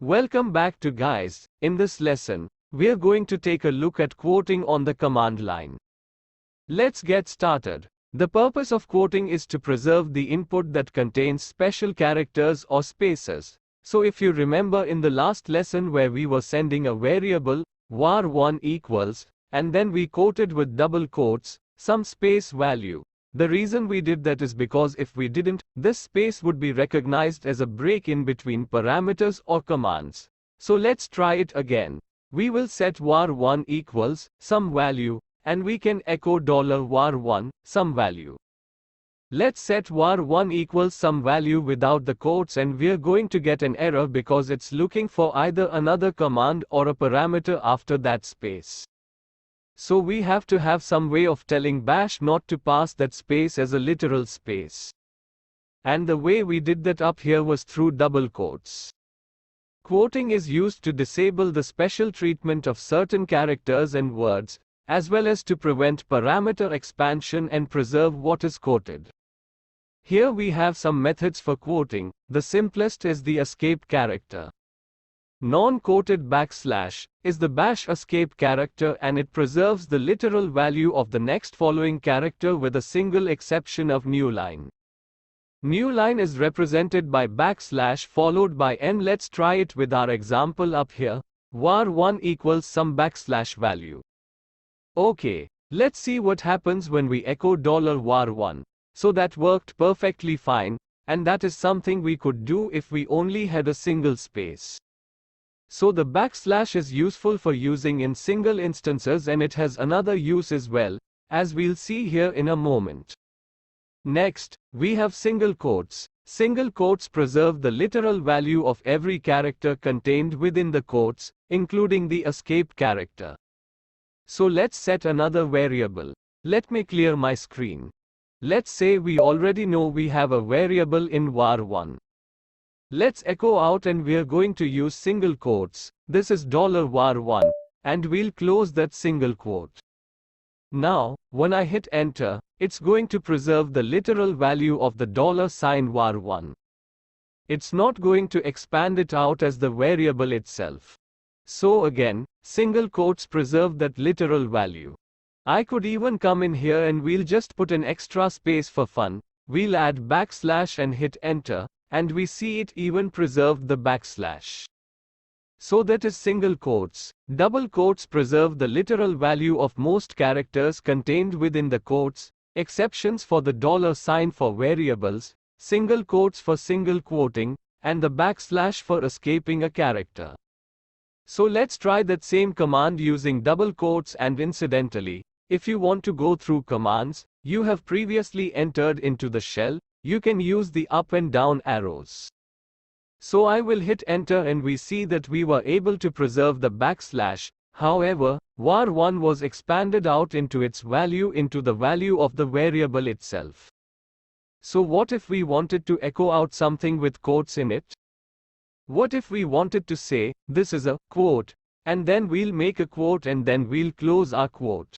Welcome back to guys. In this lesson, we're going to take a look at quoting on the command line. Let's get started. The purpose of quoting is to preserve the input that contains special characters or spaces. So if you remember in the last lesson where we were sending a variable, var1 equals, and then we quoted with double quotes, some space value. The reason we did that is because if we didn't, this space would be recognized as a break in between parameters or commands. So let's try it again. We will set var1 equals some value, and we can echo $var1 some value. Let's set var1 equals some value without the quotes, and we're going to get an error because it's looking for either another command or a parameter after that space. So we have to have some way of telling bash not to pass that space as a literal space. And the way we did that up here was through double quotes. Quoting is used to disable the special treatment of certain characters and words, as well as to prevent parameter expansion and preserve what is quoted. Here we have some methods for quoting. The simplest is the escape character. Non-quoted backslash is the bash escape character, and it preserves the literal value of the next following character with a single exception of new line. New line is represented by backslash followed by n. Let's try it with our example up here. var1 equals some backslash value. Okay, let's see what happens when we echo $var1. So that worked perfectly fine, and that is something we could do if we only had a single space. So the backslash is useful for using in single instances, and it has another use as well, as we'll see here in a moment. Next, we have single quotes. Single quotes preserve the literal value of every character contained within the quotes, including the escape character. So let's set another variable. Let me clear my screen. Let's say we already know we have a variable in var1. Let's echo out, and we're going to use single quotes. This is $var1, and we'll close that single quote. Now, when I hit enter, it's going to preserve the literal value of the $var1. It's not going to expand it out as the variable itself. So again, single quotes preserve that literal value. I could even come in here and we'll just put an extra space for fun. We'll add backslash and hit enter, and we see it even preserved the backslash. So that is single quotes. Double quotes preserve the literal value of most characters contained within the quotes, exceptions for the $sign for variables, single quotes for single quoting, and the backslash for escaping a character. So let's try that same command using double quotes, and incidentally, if you want to go through commands you have previously entered into the shell, you can use the up and down arrows. So I will hit enter, and we see that we were able to preserve the backslash. However, var1 was expanded out into its value into the value of the variable itself. So what if we wanted to echo out something with quotes in it? What if we wanted to say, this is a quote, and then we'll make a quote and then we'll close our quote?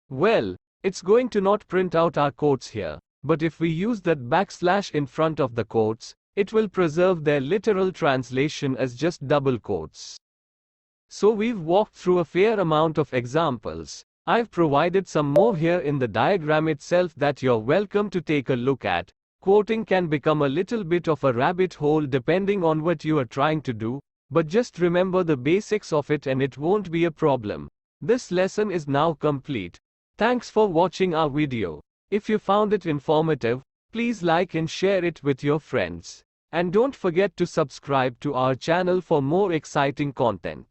Well, it's going to not print out our quotes here. But if we use that backslash in front of the quotes, it will preserve their literal translation as just double quotes. So we've walked through a fair amount of examples. I've provided some more here in the diagram itself that you're welcome to take a look at. Quoting can become a little bit of a rabbit hole depending on what you are trying to do, but just remember the basics of it and it won't be a problem. This lesson is now complete. Thanks for watching our video. If you found it informative, please like and share it with your friends. And don't forget to subscribe to our channel for more exciting content.